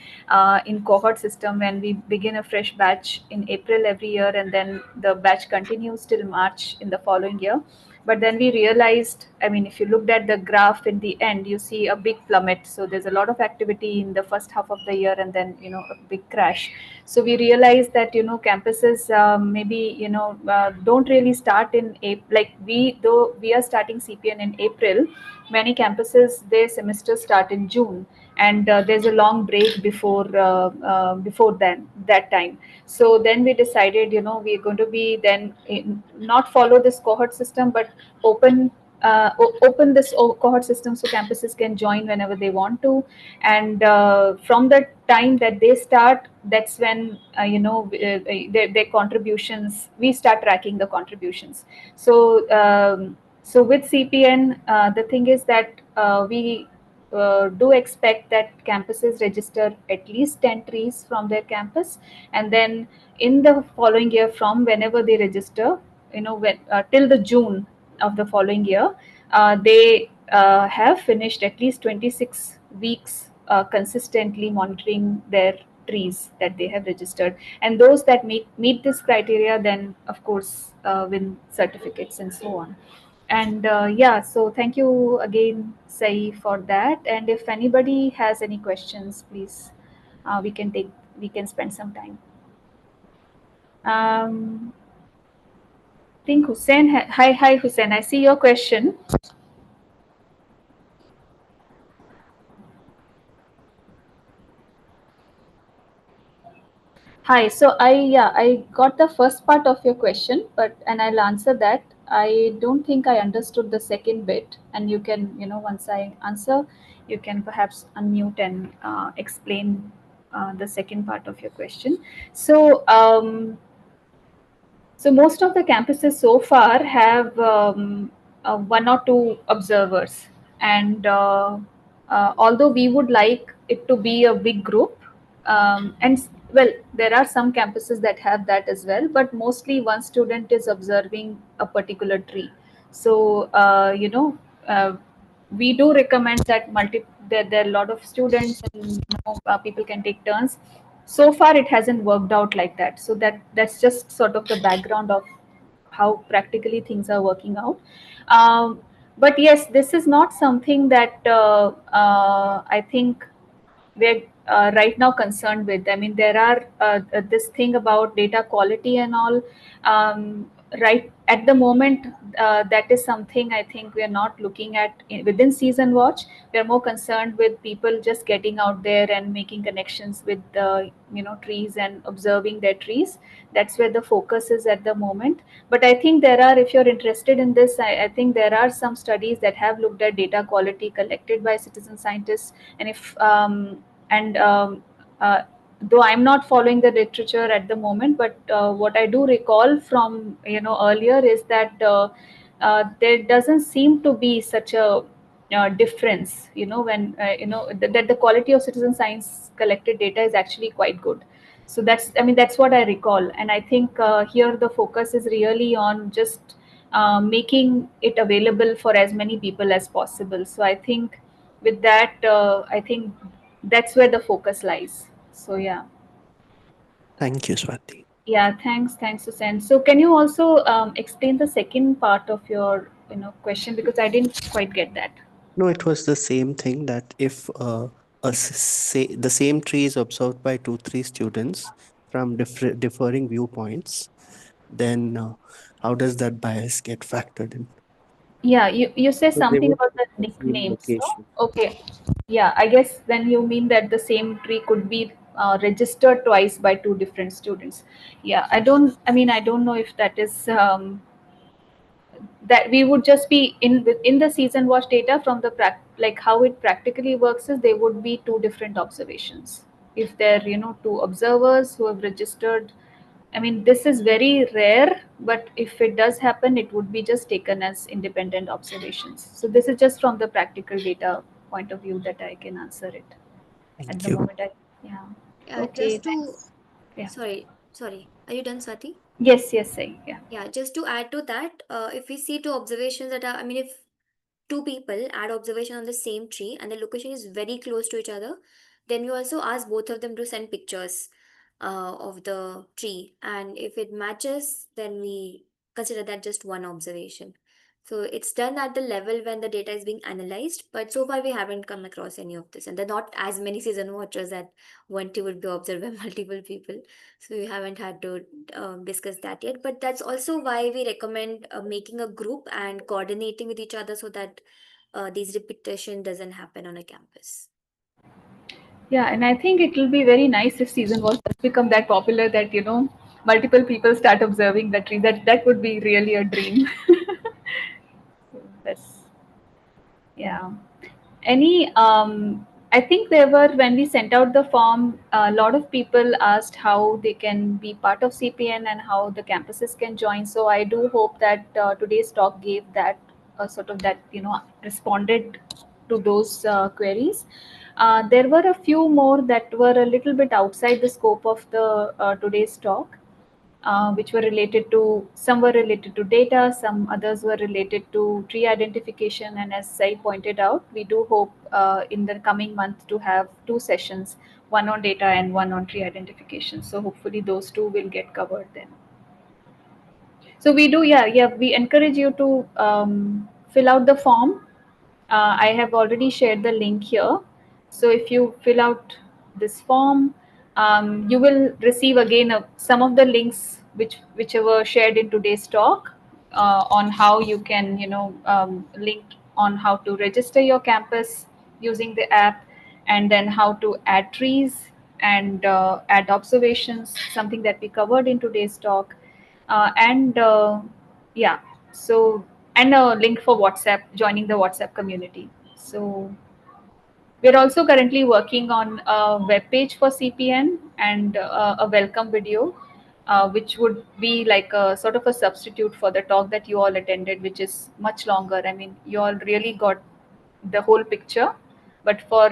in cohort system when we begin a fresh batch in April every year, and then the batch continues till March in the following year. But then we realized, I mean, if you looked at the graph in the end, you see a big plummet. So there's a lot of activity in the first half of the year, and then a big crash. So we realized that campuses maybe don't really start in April. Like, though we are starting CPN in April, many campuses, their semesters start in June, and there's a long break before then that time. So then we decided, we're going to be then not follow this cohort system, but open open this cohort system so campuses can join whenever they want to. And from the time that they start, that's when their contributions, we start tracking the contributions. So with CPN, the thing is that we do expect that campuses register at least 10 trees from their campus, and then in the following year, from whenever they register, till the June of the following year, they have finished at least 26 weeks consistently monitoring their trees that they have registered. And those that meet this criteria, then of course win certificates and so on. And yeah, so thank you again, Sai, for that. And if anybody has any questions, please, we can spend some time. Think Hussein, hi Hussein, I see your question. Hi. So I got the first part of your question, but and I'll answer that. I don't think I understood the second bit, and you can, once I answer, you can perhaps unmute and explain the second part of your question. So so most of the campuses so far have one or two observers, and although we would like it to be a big group, well, there are some campuses that have that as well, but mostly one student is observing a particular tree. So we do recommend that there are a lot of students, and people can take turns. So far it hasn't worked out like that, so that's just sort of the background of how practically things are working out. But yes, this is not something that I think we're right now concerned with. I mean, there are this thing about data quality and all. Right at the moment, that is something I think we are not looking at within season watch. We are more concerned with people just getting out there and making connections with the trees and observing their trees. That's where the focus is at the moment. But I think there are, if you're interested in this, I think there are some studies that have looked at data quality collected by citizen scientists. And if and though I'm not following the literature at the moment, but what I do recall from earlier is that there doesn't seem to be such a difference, when that the quality of citizen science collected data is actually quite good. So that's, I mean, that's what I recall. And I think here the focus is really on just making it available for as many people as possible. So I think with that, I think that's where the focus lies. So yeah. Thank you, Swati. Yeah, thanks Susan. So can you also explain the second part of your question, because I didn't quite get that. No, it was the same thing that if the same tree is observed by two, three students from differing viewpoints, then how does that bias get factored in? Yeah, you say Because they something would about be the at the same nicknames, no? location. Okay. Yeah, I guess then you mean that the same tree could be registered twice by two different students. Yeah, I mean, I don't know if that is that we would just be in the season watch data from the like how it practically works is there would be two different observations. If there two observers who have registered, I mean, this is very rare, but if it does happen, it would be just taken as independent observations. So this is just from the practical data point of view that I can answer it at Thank the you. moment. Yeah. Yeah, Okay, just to thanks. Yeah. Sorry. Are you done, Swati? Yes, yes, Sai. Yeah. Yeah, just to add to that, if we see two observations that are, I mean, if two people add observation on the same tree and the location is very close to each other, then you also ask both of them to send pictures of the tree. And if it matches, then we consider that just one observation. So it's done at the level when the data is being analyzed, but so far we haven't come across any of this. And there are not as many season watchers that one tree would be observed by multiple people. So we haven't had to discuss that yet. But that's also why we recommend making a group and coordinating with each other so that these repetition doesn't happen on a campus. Yeah, and I think it will be very nice if season was has become that popular that multiple people start observing the tree. That would be really a dream. So that's yeah. Any I think there were, when we sent out the form, a lot of people asked how they can be part of CPN and how the campuses can join. So I do hope that today's talk gave that sort of that responded to those queries. There were a few more that were a little bit outside the scope of the today's talk, which were related to, some were related to data, some others were related to tree identification. And as Sai pointed out, we do hope in the coming month to have two sessions, one on data and one on tree identification. So hopefully those two will get covered then. So we do, yeah, we encourage you to fill out the form. I have already shared the link here. So if you fill out this form, you will receive again some of the links whichever shared in today's talk, on how you can link on how to register your campus using the app, and then how to add trees and add observations, something that we covered in today's talk, and yeah, so, and a link for WhatsApp, joining the WhatsApp community. So we're also currently working on a web page for CPN and a welcome video, which would be like a sort of a substitute for the talk that you all attended, which is much longer. I mean, you all really got the whole picture. But for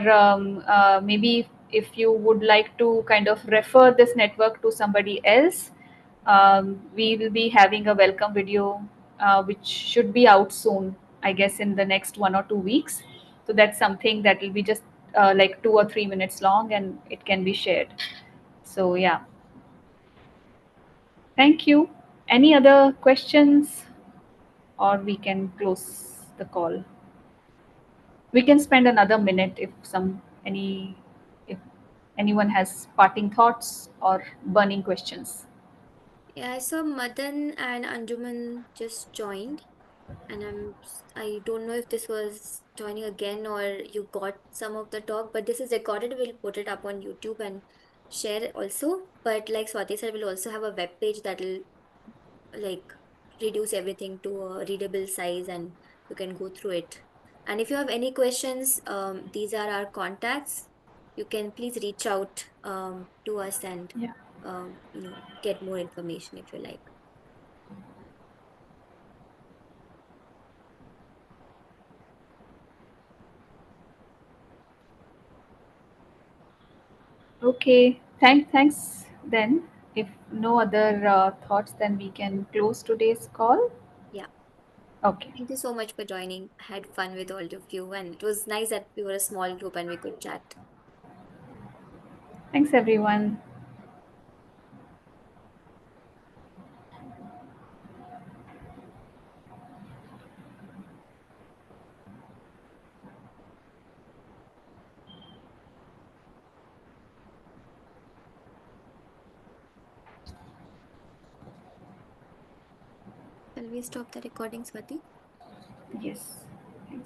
maybe if you would like to kind of refer this network to somebody else, we will be having a welcome video, which should be out soon, I guess, in the next 1 or 2 weeks. So that's something that will be just like 2 or 3 minutes long, and it can be shared. So yeah, thank you. Any other questions, or we can close the call? We can spend another minute if anyone has parting thoughts or burning questions. Yeah, I saw Madan and Anjuman just joined, and I don't know if this was joining again or you got some of the talk, but this is recorded. We'll put it up on YouTube and share it also. But like Swati said, we'll also have a web page that'll like reduce everything to a readable size and you can go through it. And if you have any questions, these are our contacts. You can please reach out to us and Yeah. get more information if you like. Okay. Thanks then. If no other thoughts, then we can close today's call. Yeah. Okay. Thank you so much for joining. I had fun with all of you, and it was nice that we were a small group and we could chat. Thanks, everyone. Shall we stop the recording, Swati? Yes.